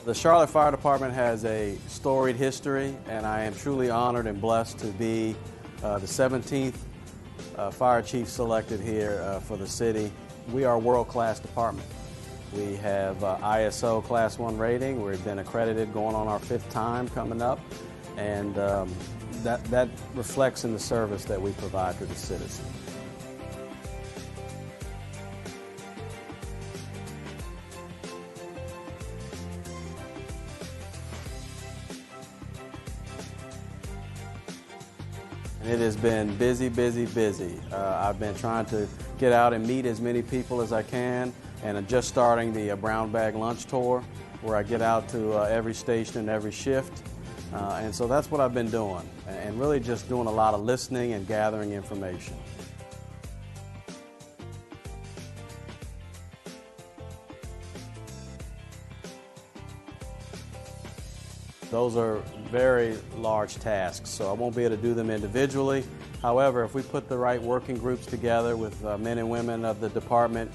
The Charlotte Fire Department has a storied history, and I am truly honored and blessed to be the 17th fire chief selected here for the city. We are a world-class department. We have ISO Class 1 rating. We've been accredited going on our 5th time coming up, and that reflects in the service that we provide to the citizens. It has been busy, busy, busy. I've been trying to get out and meet as many people as I can, and I'm just starting the brown bag lunch tour, where I get out to every station and every shift. And so that's what I've been doing, and really just doing a lot of listening and gathering information. Those are very large tasks, so I won't be able to do them individually. However, if we put the right working groups together with men and women of the department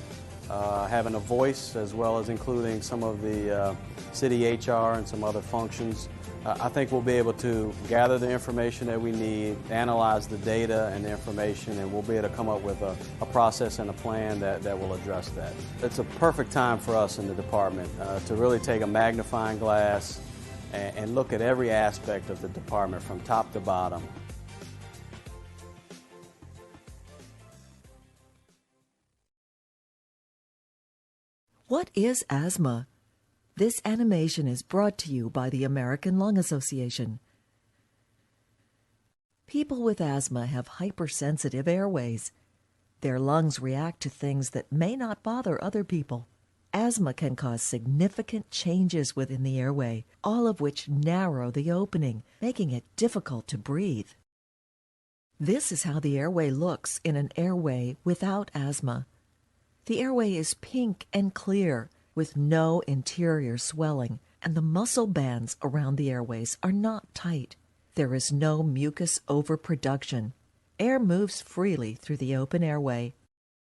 having a voice, as well as including some of the city HR and some other functions, I think we'll be able to gather the information that we need, analyze the data and the information, and we'll be able to come up with a process and a plan that will address that. It's a perfect time for us in the department to really take a magnifying glass and look at every aspect of the department from top to bottom. What is asthma? This animation is brought to you by the American Lung Association. People with asthma have hypersensitive airways. Their lungs react to things that may not bother other people. Asthma can cause significant changes within the airway, all of which narrow the opening, making it difficult to breathe. This is how the airway looks in an airway without asthma. The airway is pink and clear, with no interior swelling, and the muscle bands around the airways are not tight. There is no mucus overproduction. Air moves freely through the open airway.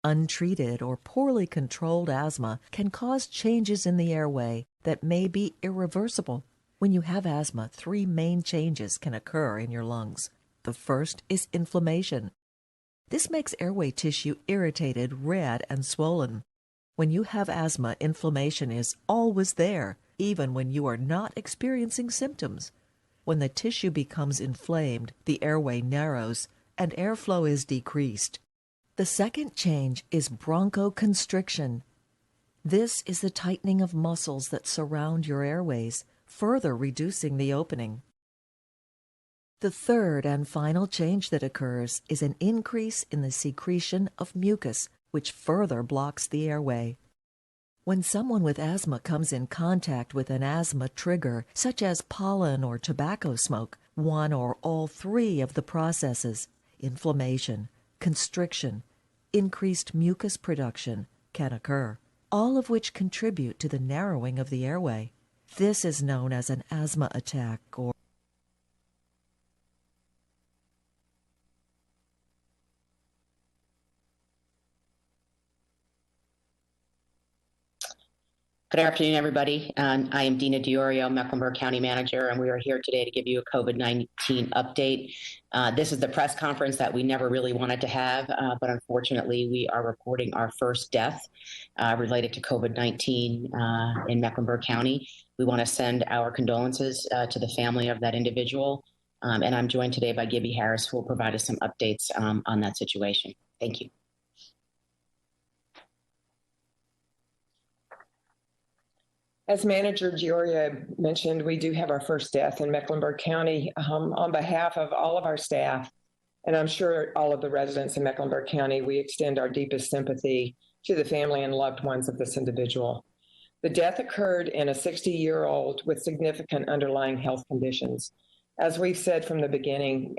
Untreated or poorly controlled asthma can cause changes in the airway that may be irreversible. When you have asthma, 3 main changes can occur in your lungs. The first is inflammation. This makes airway tissue irritated, red, and swollen. When you have asthma, inflammation is always there, even when you are not experiencing symptoms. When the tissue becomes inflamed, the airway narrows and airflow is decreased. The second change is bronchoconstriction. This is the tightening of muscles that surround your airways, further reducing the opening. The third and final change that occurs is an increase in the secretion of mucus, which further blocks the airway. When someone with asthma comes in contact with an asthma trigger, such as pollen or tobacco smoke, one or all 3 of the processes, inflammation, constriction, increased mucus production, can occur, all of which contribute to the narrowing of the airway. This is known as an asthma attack or Good afternoon, everybody. I am Dina DiIorio, Mecklenburg County Manager, and we are here today to give you a COVID-19 update. This is the press conference that we never really wanted to have, but unfortunately, we are reporting our first death related to COVID-19 in Mecklenburg County. We want to send our condolences to the family of that individual, and I'm joined today by Gibby Harris, who will provide us some updates on that situation. Thank you. As Manager DiIorio mentioned, we do have our first death in Mecklenburg County. On behalf of all of our staff, and I'm sure all of the residents in Mecklenburg County, we extend our deepest sympathy to the family and loved ones of this individual. The death occurred in a 60-year-old with significant underlying health conditions. As we've said from the beginning,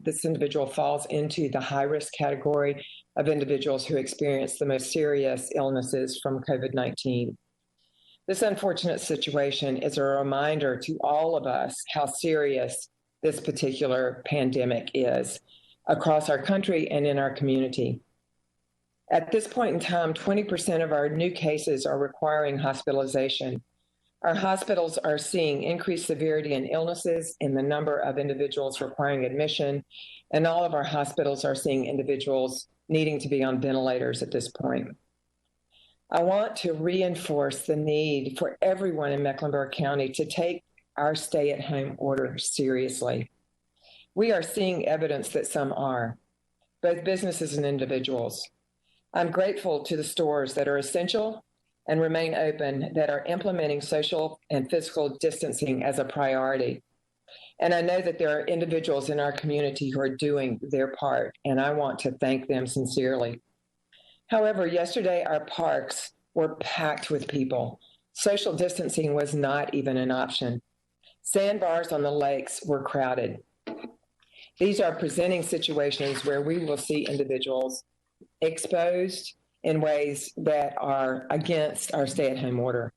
this individual falls into the high-risk category of individuals who experience the most serious illnesses from COVID-19. This unfortunate situation is a reminder to all of us how serious this particular pandemic is across our country and in our community. At this point in time, 20% of our new cases are requiring hospitalization. Our hospitals are seeing increased severity in illnesses in the number of individuals requiring admission, and all of our hospitals are seeing individuals needing to be on ventilators at this point. I want to reinforce the need for everyone in Mecklenburg County to take our stay-at-home order seriously. We are seeing evidence that some are, both businesses and individuals. I'm grateful to the stores that are essential and remain open that are implementing social and physical distancing as a priority. And I know that there are individuals in our community who are doing their part, and I want to thank them sincerely. However, yesterday our parks were packed with people. Social distancing was not even an option. Sandbars on the lakes were crowded. These are presenting situations where we will see individuals exposed in ways that are against our stay-at-home order.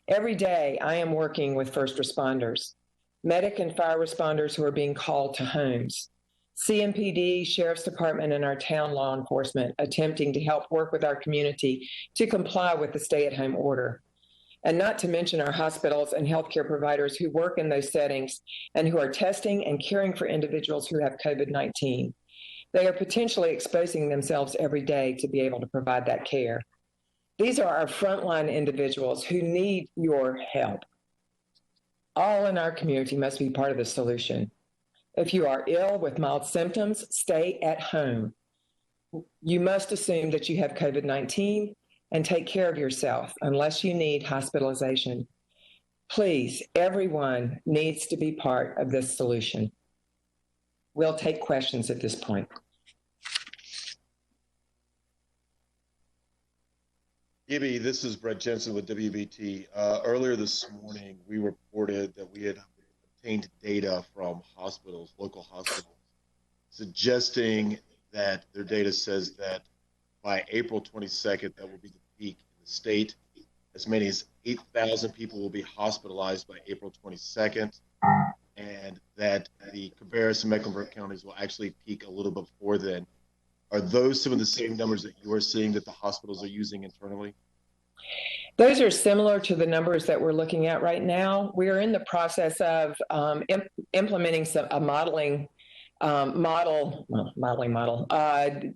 Every day, I am working with first responders, medic and fire responders who are being called to homes, CMPD, Sheriff's Department, and our town law enforcement attempting to help work with our community to comply with the stay-at-home order. And not to mention our hospitals and healthcare providers who work in those settings and who are testing and caring for individuals who have COVID-19. They are potentially exposing themselves every day to be able to provide that care. These are our frontline individuals who need your help. All in our community must be part of the solution. If you are ill with mild symptoms, stay at home. You must assume that you have COVID-19 and take care of yourself unless you need hospitalization. Please, everyone needs to be part of this solution. We'll take questions at this point. Gibby, this is Bret Jensen with WBT. Earlier this morning, we reported that we had obtained data from hospitals, local hospitals, suggesting that their data says that by April 22nd, that will be the peak in the state. As many as 8,000 people will be hospitalized by April 22nd, and that the Cabarrus and Mecklenburg counties will actually peak a little bit before then. Are those some of the same numbers that you are seeing that the hospitals are using internally? Those are similar to the numbers that we're looking at right now. We are in the process of implementing a modeling model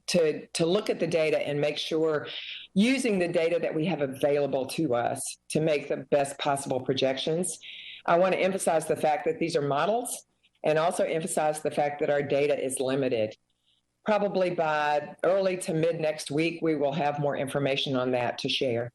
to look at the data and make sure, using the data that we have available to us, to make the best possible projections. I want to emphasize the fact that these are models and also emphasize the fact that our data is limited. Probably by early to mid next week, we will have more information on that to share.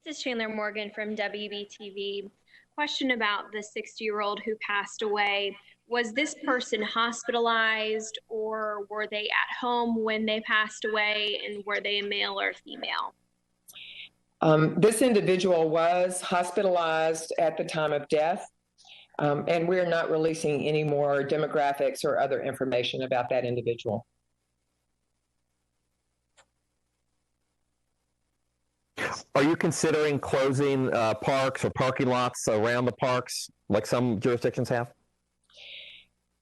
This is Chandler Morgan from WBTV. Question about the 60-year-old who passed away. Was this person hospitalized, or were they at home when they passed away, and were they a male or female? This individual was hospitalized at the time of death, and we're not releasing any more demographics or other information about that individual. Are you considering closing parks or parking lots around the parks like some jurisdictions have?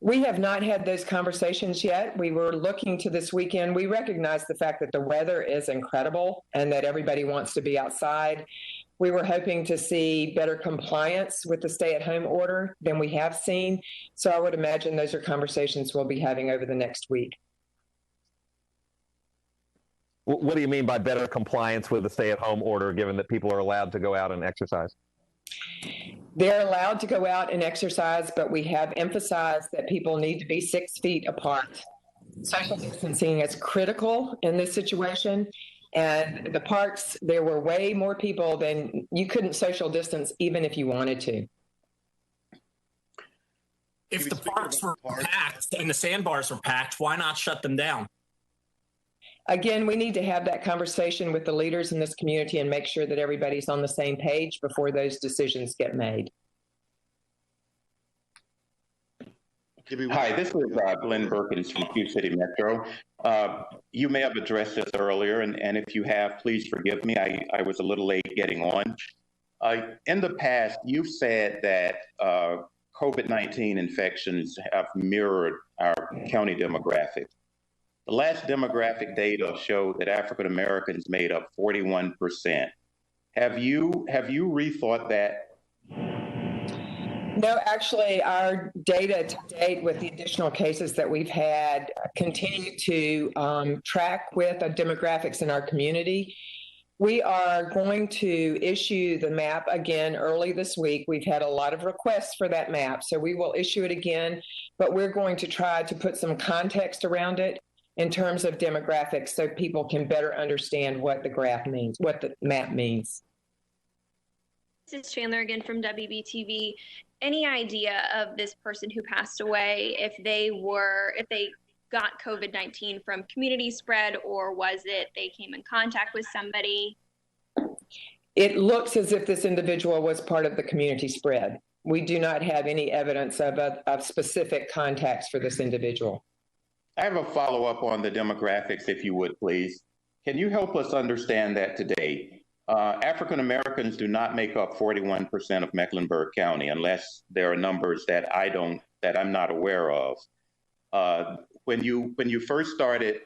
We have not had those conversations yet. We were looking to this weekend. We recognize the fact that the weather is incredible and that everybody wants to be outside. We were hoping to see better compliance with the stay-at-home order than we have seen. So I would imagine those are conversations we'll be having over the next week. What do you mean by better compliance with the stay-at-home order, given that people are allowed to go out and exercise? They're allowed to go out and exercise, but we have emphasized that people need to be 6 feet apart. Social distancing is critical in this situation. And the parks, there were way more people than you couldn't social distance even if you wanted to. If the parks were packed and the sandbars were packed, why not shut them down? Again, we need to have that conversation with the leaders in this community and make sure that everybody's on the same page before those decisions get made. Hi, this is Glenn Perkins from Q City Metro. You may have addressed this earlier, and if you have, please forgive me. I was a little late getting on. In the past, you've said that COVID-19 infections have mirrored our county demographic. The last demographic data showed that African Americans made up 41%. Have you rethought that? No, actually, our data to date with the additional cases that we've had continue to track with the demographics in our community. We are going to issue the map again early this week. We've had a lot of requests for that map, so we will issue it again, but we're going to try to put some context around it in terms of demographics so people can better understand what the graph means, what the map means. This is Chandler again from WBTV. Any idea of this person who passed away, if they got COVID-19 from community spread, or was it they came in contact with somebody? It looks as if this individual was part of the community spread. We do not have any evidence of specific contacts for this individual. I have a follow-up on the demographics, if you would, please. Can you help us understand that today? African Americans do not make up 41% of Mecklenburg County, unless there are numbers that I'm not aware of. When you first started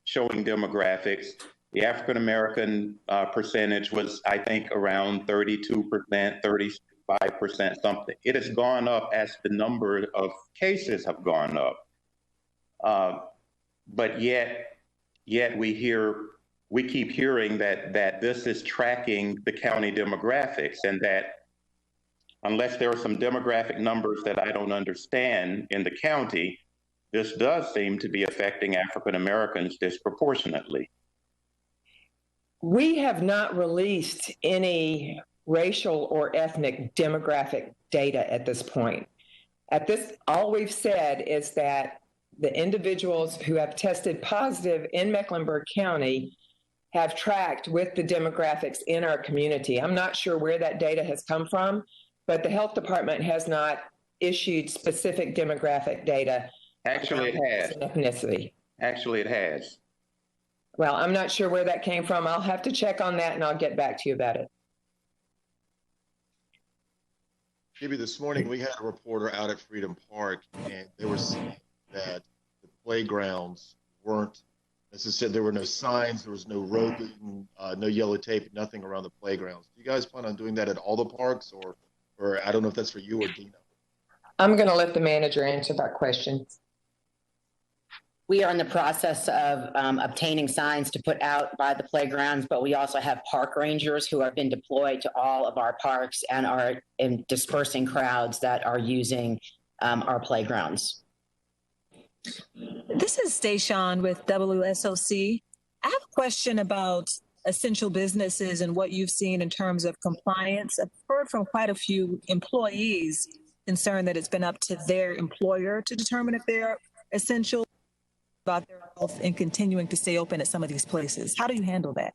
showing demographics, the African American percentage was, I think, around 32%, 35%, something. It has gone up as the number of cases have gone up. But yet we keep hearing that this is tracking the county demographics, and that unless there are some demographic numbers that I don't understand in the county, this does seem to be affecting African Americans disproportionately. We have not released any racial or ethnic demographic data at this point. All we've said is that the individuals who have tested positive in Mecklenburg County have tracked with the demographics in our community. I'm not sure where that data has come from, but the health department has not issued specific demographic data. Actually, it has. Ethnicity. Actually, it has. Well, I'm not sure where that came from. I'll have to check on that, and I'll get back to you about it. Maybe this morning we had a reporter out at Freedom Park, and they were saying that the playgrounds weren't necessarily, there were no signs, there was no roping, no yellow tape, nothing around the playgrounds. Do you guys plan on doing that at all the parks, or I don't know if that's for you or Dina? I'm going to let the manager answer that question. We are in the process of obtaining signs to put out by the playgrounds, but we also have park rangers who have been deployed to all of our parks and are in dispersing crowds that are using our playgrounds. This is Stayshawn with WSOC. I have a question about essential businesses and what you've seen in terms of compliance. I've heard from quite a few employees concerned that it's been up to their employer to determine if they're essential, about their health, and continuing to stay open at some of these places. How do you handle that?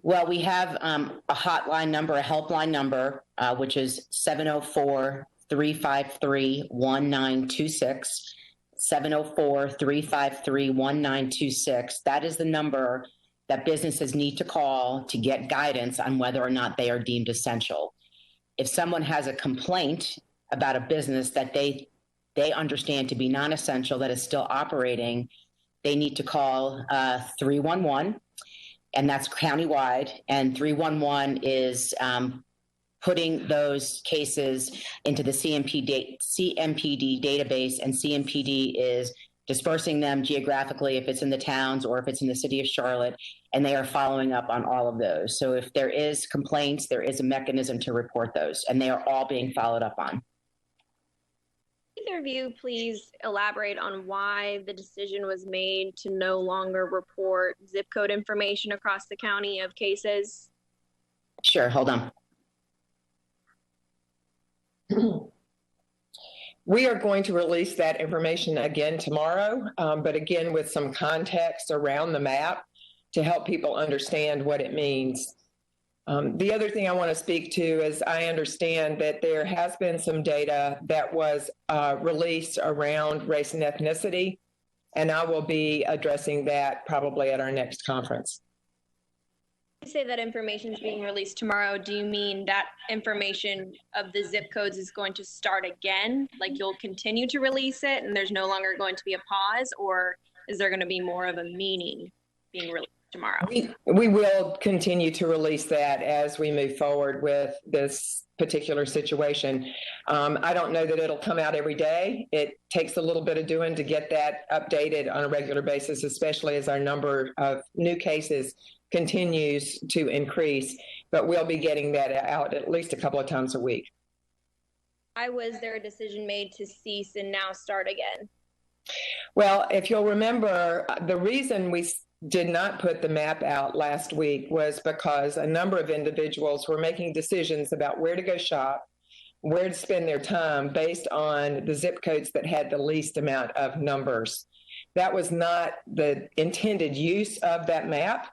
Well, we have a hotline number, a helpline number, which is 704-353-1926. 704-353-1926. That is the number that businesses need to call to get guidance on whether or not they are deemed essential. If someone has a complaint about a business that they understand to be non-essential that is still operating, they need to call 311, and that's countywide. And 311 is putting those cases into the CMPD database, and CMPD is dispersing them geographically if it's in the towns or if it's in the city of Charlotte, and they are following up on all of those. So if there is complaints, there is a mechanism to report those, and they are all being followed up on. Either of you please elaborate on why the decision was made to no longer report zip code information across the county of cases? Sure, hold on. We are going to release that information again tomorrow, but again with some context around the map to help people understand what it means. The other thing I want to speak to is I understand that there has been some data that was released around race and ethnicity, and I will be addressing that probably at our next conference. You say that information is being released tomorrow. Do you mean that information of the zip codes is going to start again? Like you'll continue to release it and there's no longer going to be a pause, or is there going to be more of a meaning being released tomorrow? We will continue to release that as we move forward with this particular situation. I don't know that it'll come out every day. It takes a little bit of doing to get that updated on a regular basis, especially as our number of new cases continues to increase. But we'll be getting that out at least a couple of times a week. Why was there a decision made to cease and now start again? Well, if you'll remember, the reason we did not put the map out last week was because a number of individuals were making decisions about where to go shop, where to spend their time based on the zip codes that had the least amount of numbers. That was not the intended use of that map.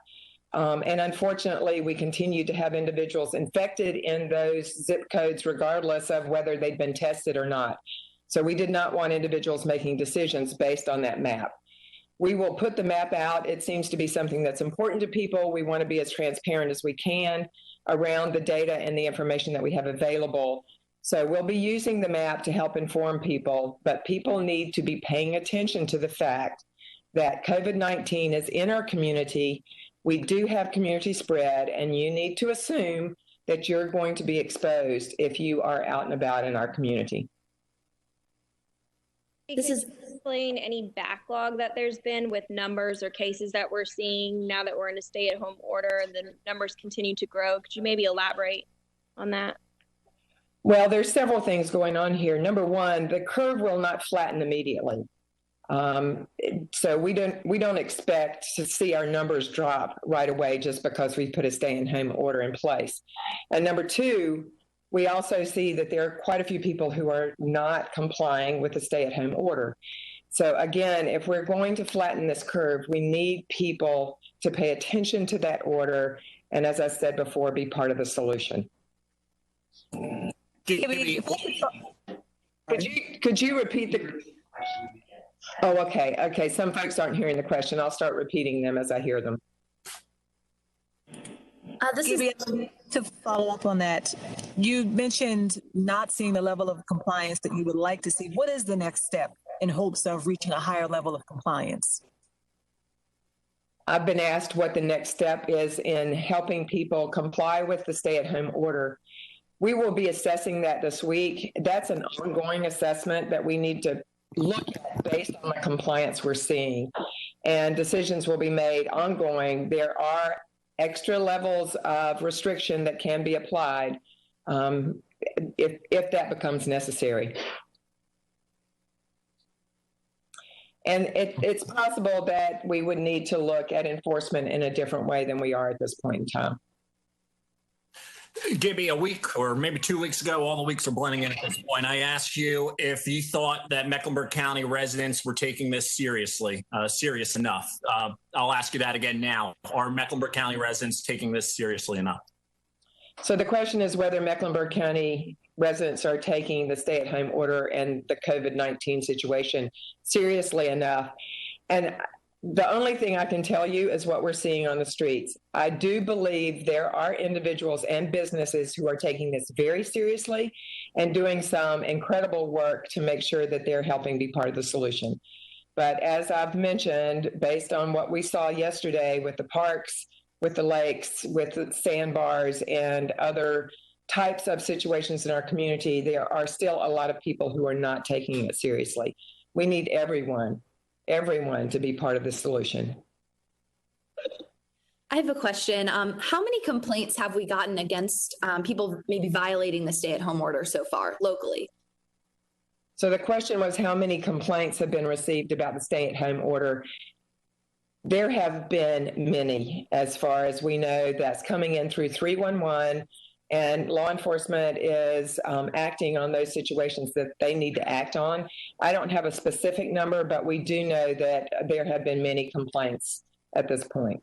And unfortunately, we continue to have individuals infected in those zip codes, regardless of whether they'd been tested or not. So we did not want individuals making decisions based on that map. We will put the map out. It seems to be something that's important to people. We want to be as transparent as we can around the data and the information that we have available. So we'll be using the map to help inform people, but people need to be paying attention to the fact that COVID-19 is in our community. We do have community spread, and you need to assume that you're going to be exposed if you are out and about in our community. This is explain any backlog that there's been with numbers or cases that we're seeing now that we're in a stay-at-home order and the numbers continue to grow. Could you maybe elaborate on that? Well, there's several things going on here. Number one, the curve will not flatten immediately. So we don't expect to see our numbers drop right away just because we put a stay-at-home order in place. And number two, we also see that there are quite a few people who are not complying with the stay-at-home order. So again, if we're going to flatten this curve, we need people to pay attention to that order, and as I said before, be part of the solution. Could you repeat the... Oh, okay. Okay, some folks aren't hearing the question. I'll start repeating them as I hear them. To follow up on that, you mentioned not seeing the level of compliance that you would like to see. What is the next step in hopes of reaching a higher level of compliance? I've been asked what the next step is in helping people comply with the stay-at-home order. We will be assessing that this week. That's an ongoing assessment that we need to look at based on the compliance we're seeing. And decisions will be made ongoing. There are extra levels of restriction that can be applied if that becomes necessary. And it's possible that we would need to look at enforcement in a different way than we are at this point in time. Gibby, a week or maybe 2 weeks ago, all the weeks are blending in at this point, I asked you if you thought that Mecklenburg County residents were taking this seriously, serious enough. I'll ask you that again now. Are Mecklenburg County residents taking this seriously enough? So the question is whether Mecklenburg County residents are taking the stay-at-home order and the COVID-19 situation seriously enough. And the only thing I can tell you is what we're seeing on the streets. I do believe there are individuals and businesses who are taking this very seriously and doing some incredible work to make sure that they're helping be part of the solution. But as I've mentioned, based on what we saw yesterday with the parks, with the lakes, with the sandbars, and other types of situations in our community, there are still a lot of people who are not taking it seriously. We need everyone to be part of the solution. I have a question. How many complaints have we gotten against people maybe violating the stay-at-home order so far locally? So the question was how many complaints have been received about the stay-at-home order. There have been many, as far as we know. That's coming in through 311, and law enforcement is acting on those situations that they need to act on. I don't have a specific number, but we do know that there have been many complaints at this point.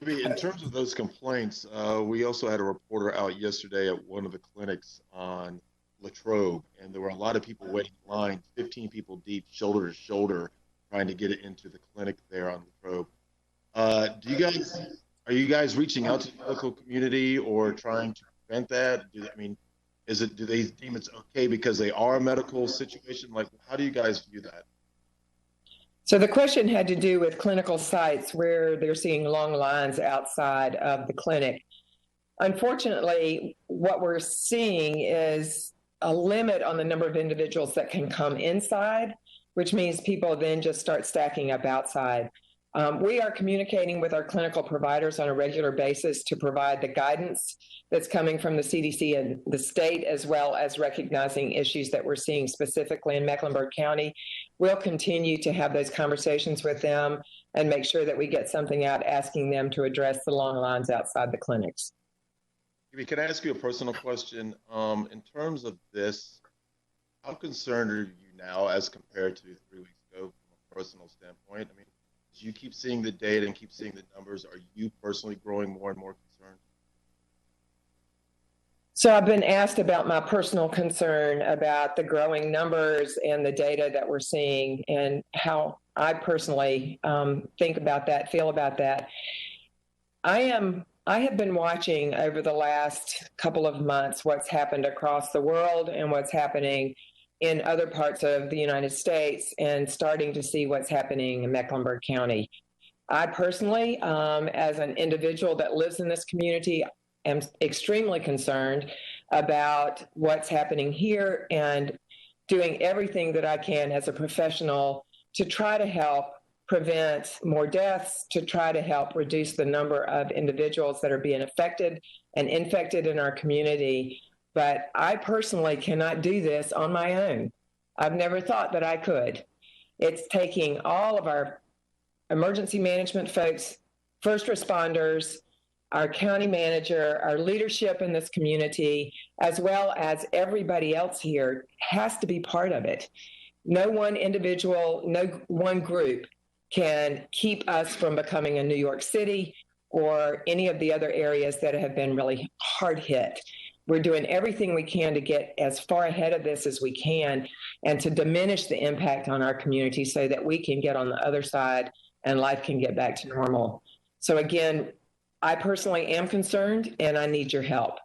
In terms of those complaints, we also had a reporter out yesterday at one of the clinics on Latrobe, and there were a lot of people waiting in line, 15 people deep, shoulder to shoulder, trying to get it into the clinic there on Latrobe. Are you guys reaching out to the medical community or trying to prevent that? Do they deem it's okay because they are a medical situation? Like, how do you guys view that? So the question had to do with clinical sites where they're seeing long lines outside of the clinic. Unfortunately, what we're seeing is a limit on the number of individuals that can come inside, which means people then just start stacking up outside. We are communicating with our clinical providers on a regular basis to provide the guidance that's coming from the CDC and the state, as well as recognizing issues that we're seeing specifically in Mecklenburg County. We'll continue to have those conversations with them and make sure that we get something out asking them to address the long lines outside the clinics. Can I ask you a personal question? In terms of this, how concerned are you now as compared to 3 weeks ago from a personal standpoint? I mean, as you keep seeing the data and keep seeing the numbers, are you personally growing more and more concerned? So I've been asked about my personal concern about the growing numbers and the data that we're seeing and how I personally think about that, feel about that. I have been watching over the last couple of months what's happened across the world and what's happening in other parts of the United States and starting to see what's happening in Mecklenburg County. I personally, as an individual that lives in this community, am extremely concerned about what's happening here and doing everything that I can as a professional to try to help prevent more deaths, to try to help reduce the number of individuals that are being affected and infected in our community. But I personally cannot do this on my own. I've never thought that I could. It's taking all of our emergency management folks, first responders, our county manager, our leadership in this community, as well as everybody else here has to be part of it. No one individual, no one group can keep us from becoming a New York City or any of the other areas that have been really hard hit. We're doing everything we can to get as far ahead of this as we can and to diminish the impact on our community so that we can get on the other side and life can get back to normal. So again, I personally am concerned and I need your help.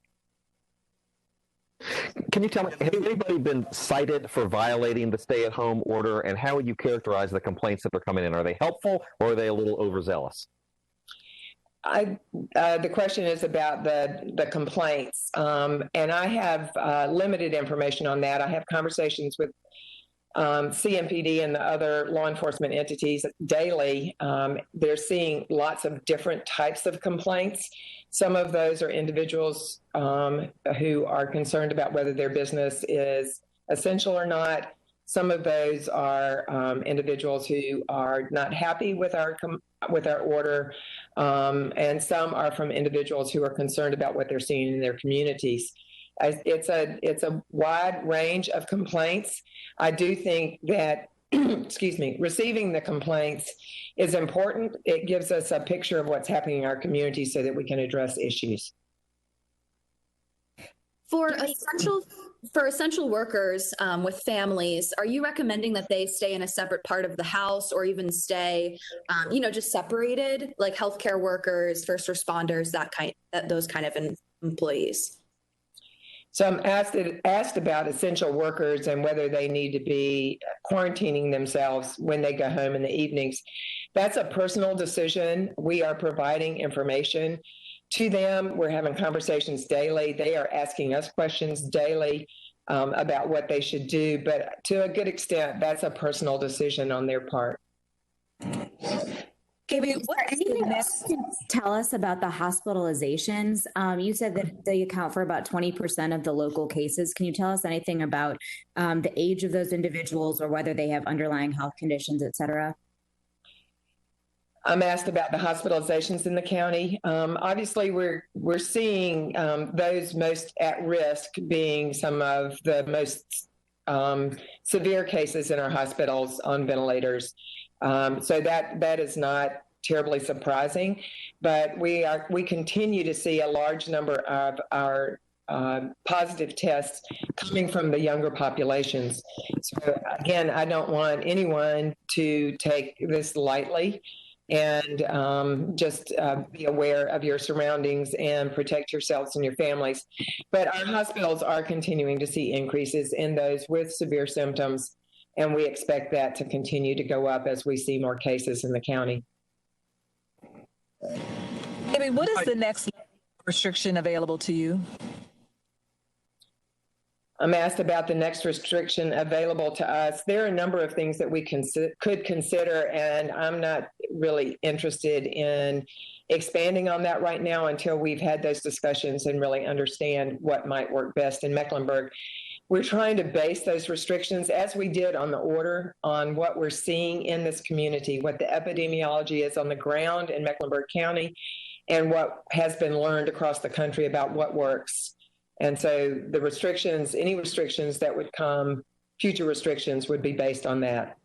Can you tell me, has anybody been cited for violating the stay-at-home order, and how would you characterize the complaints that are coming in? Are they helpful or are they a little overzealous? The question is about the complaints, and I have limited information on that. I have conversations with CMPD and the other law enforcement entities daily. They're seeing lots of different types of complaints. Some of those are individuals who are concerned about whether their business is essential or not. Some of those are individuals who are not happy with our order, and some are from individuals who are concerned about what they're seeing in their communities. It's a wide range of complaints. I do think that, excuse me, receiving the complaints is important. It gives us a picture of what's happening in our community so that we can address issues. For essential workers with families, are you recommending that they stay in a separate part of the house or even stay, just separated, like healthcare workers, first responders, those kind of employees? So I'm asked about essential workers and whether they need to be quarantining themselves when they go home in the evenings. That's a personal decision. We are providing information to them. We're having conversations daily. They are asking us questions daily about what they should do. But to a good extent, that's a personal decision on their part. Anything else you can tell us about the hospitalizations? You said that they account for about 20% of the local cases. Can you tell us anything about the age of those individuals or whether they have underlying health conditions, et cetera? I'm asked about the hospitalizations in the county. Obviously, we're seeing those most at risk being some of the most severe cases in our hospitals on ventilators. So that is not terribly surprising, but we continue to see a large number of our positive tests coming from the younger populations. So again, I don't want anyone to take this lightly, and just be aware of your surroundings and protect yourselves and your families. But our hospitals are continuing to see increases in those with severe symptoms. And we expect that to continue to go up as we see more cases in the county. Amy, what is the next restriction available to you? I'm asked about the next restriction available to us. There are a number of things that we could consider, and I'm not really interested in expanding on that right now until we've had those discussions and really understand what might work best in Mecklenburg. We're trying to base those restrictions, as we did on the order, on what we're seeing in this community, what the epidemiology is on the ground in Mecklenburg County, and what has been learned across the country about what works. And so the restrictions, any restrictions that would come, future restrictions would be based on that.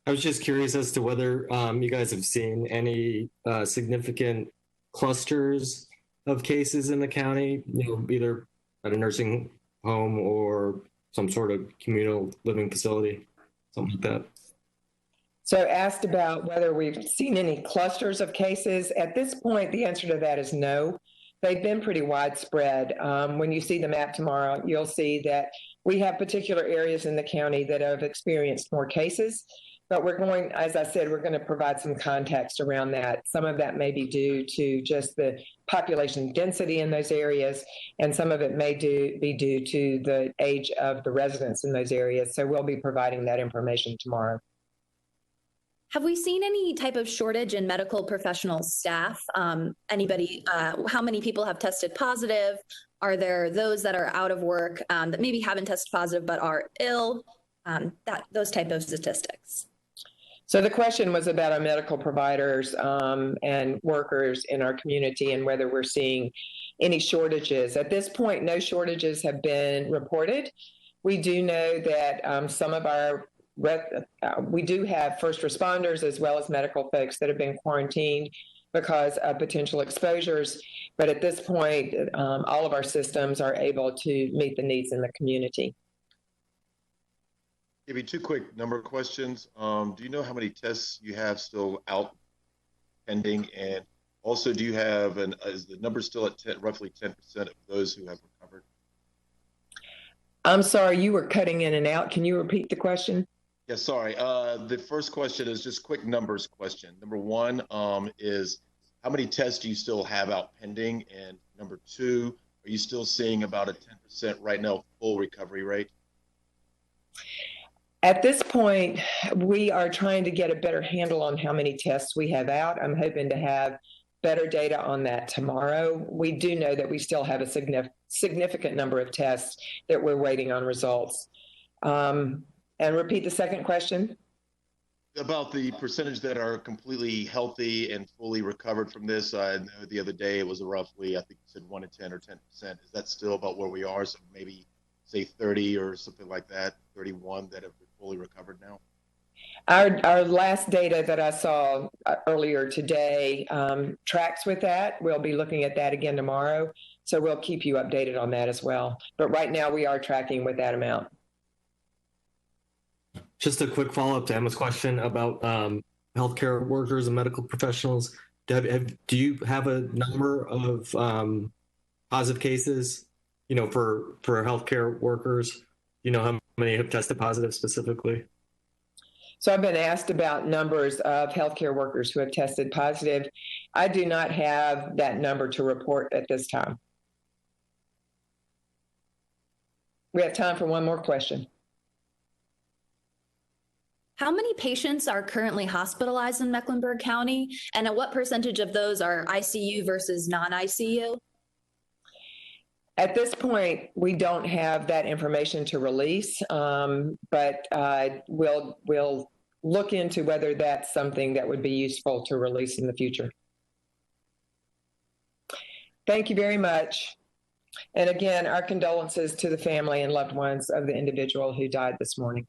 I was just curious as to whether you guys have seen any significant clusters of cases in the county, either at a nursing home or some sort of communal living facility, something like that. So asked about whether we've seen any clusters of cases. At this point, the answer to that is no. They've been pretty widespread. When you see the map tomorrow, you'll see that we have particular areas in the county that have experienced more cases. But we're going, as I said, we're going to provide some context around that. Some of that may be due to just the population density in those areas, and some of it may be due to the age of the residents in those areas. So we'll be providing that information tomorrow. Have we seen any type of shortage in medical professional staff? Anybody, how many people have tested positive? Are there those that are out of work that maybe haven't tested positive but are ill? Those type of statistics. So the question was about our medical providers and workers in our community and whether we're seeing any shortages. At this point, no shortages have been reported. We do know that some of our we do have first responders as well as medical folks that have been quarantined because of potential exposures. But at this point, all of our systems are able to meet the needs in the community. Maybe two quick number questions. Do you know how many tests you have still out pending? And also, do you have, is the number still at roughly 10% of those who have recovered? I'm sorry, you were cutting in and out. Can you repeat the question? Yeah, sorry. The first question is just quick numbers question. Number one is how many tests do you still have out pending? And number two, are you still seeing about a 10% right now full recovery rate? At this point, we are trying to get a better handle on how many tests we have out. I'm hoping to have better data on that tomorrow. We do know that we still have a significant number of tests that we're waiting on results. And repeat the second question. About the percentage that are completely healthy and fully recovered from this. I know the other day it was roughly, I think you said 1 to 10 or 10%. Is that still about where we are? So maybe say 30 or something like that, 31 that have been fully recovered now? Our last data that I saw earlier today tracks with that. We'll be looking at that again tomorrow. So we'll keep you updated on that as well. But right now we are tracking with that amount. Just a quick follow-up to Emma's question about healthcare workers and medical professionals. Do you have a number of positive cases, for healthcare workers? How many have tested positive specifically? So I've been asked about numbers of healthcare workers who have tested positive. I do not have that number to report at this time. We have time for one more question. How many patients are currently hospitalized in Mecklenburg County? And what percentage of those are ICU versus non-ICU? At this point, we don't have that information to release, but we'll look into whether that's something that would be useful to release in the future. Thank you very much. And again, our condolences to the family and loved ones of the individual who died this morning.